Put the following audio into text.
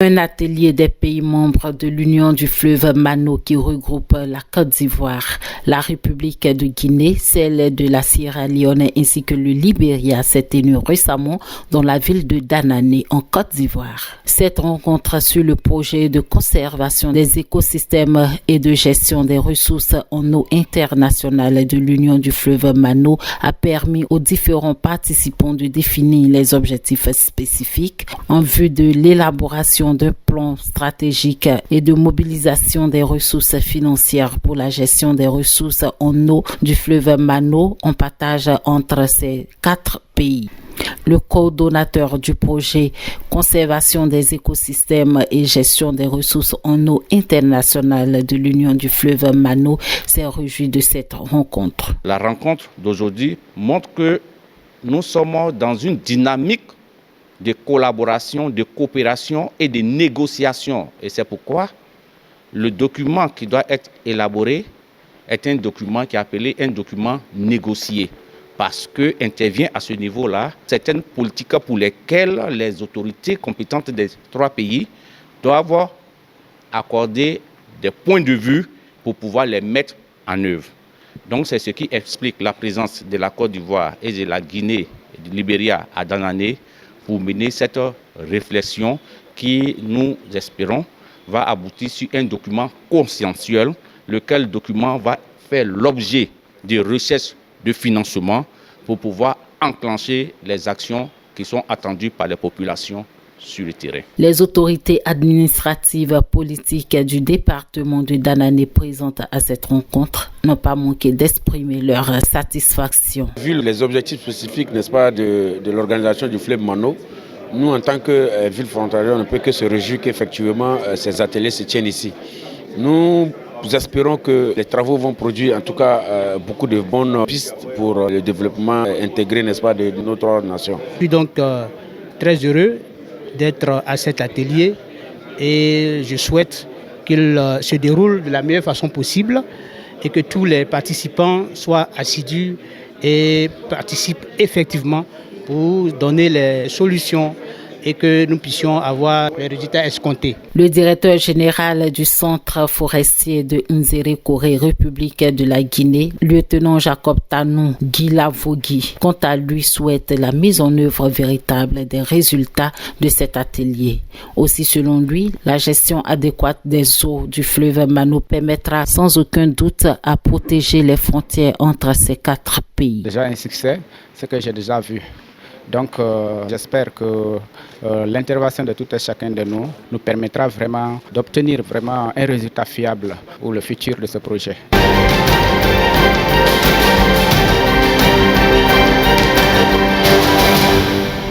Un atelier des pays membres de l'Union du fleuve Mano qui regroupe la Côte d'Ivoire, la République de Guinée, celle de la Sierra Leone ainsi que le Libéria s'est tenu récemment dans la ville de Danane en Côte d'Ivoire. Cette rencontre sur le projet de conservation des écosystèmes et de gestion des ressources en eau internationale de l'Union du fleuve Mano a permis aux différents participants de définir les objectifs spécifiques en vue de l'élaboration d'un plan stratégique et de mobilisation des ressources financières pour la gestion des ressources en eau du fleuve Mano en partage entre ces 4 pays. Le coordonnateur du projet Conservation des écosystèmes et gestion des ressources en eau internationale de l'Union du fleuve Mano s'est réjoui de cette rencontre. La rencontre d'aujourd'hui montre que nous sommes dans une dynamique de collaboration, de coopération et de négociation. Et c'est pourquoi le document qui doit être élaboré est un document qui est appelé un document négocié. Parce qu'intervient à ce niveau-là certaines politiques pour lesquelles les autorités compétentes des 3 pays doivent accorder des points de vue pour pouvoir les mettre en œuvre. Donc c'est ce qui explique la présence de la Côte d'Ivoire et de la Guinée et du Libéria à Danane pour mener cette réflexion qui, nous espérons, va aboutir sur un document consensuel, lequel document va faire l'objet de recherches de financement pour pouvoir enclencher les actions qui sont attendues par les populations sur le terrain. Les autorités administratives politiques du département de Danane présentes à cette rencontre n'ont pas manqué d'exprimer leur satisfaction. Vu les objectifs spécifiques, n'est-ce pas, de l'organisation du fleuve Mano, nous en tant que ville frontalière, on ne peut que se réjouir qu'effectivement ces ateliers se tiennent ici. Nous espérons que les travaux vont produire en tout cas beaucoup de bonnes pistes pour le développement intégré, n'est-ce pas, de nos 3 nations. Je suis donc très heureux d'être à cet atelier et je souhaite qu'il se déroule de la meilleure façon possible et que tous les participants soient assidus et participent effectivement pour donner les solutions et que nous puissions avoir les résultats escomptés. Le directeur général du centre forestier de Nzérékoré, République de la Guinée, lieutenant Jacob Tanou Guilavogui, quant à lui souhaite la mise en œuvre véritable des résultats de cet atelier. Aussi selon lui, la gestion adéquate des eaux du fleuve Mano permettra sans aucun doute à protéger les frontières entre ces 4 pays. Déjà un succès, ce que j'ai déjà vu. Donc j'espère que l'intervention de tout et chacun de nous permettra vraiment d'obtenir vraiment un résultat fiable pour le futur de ce projet.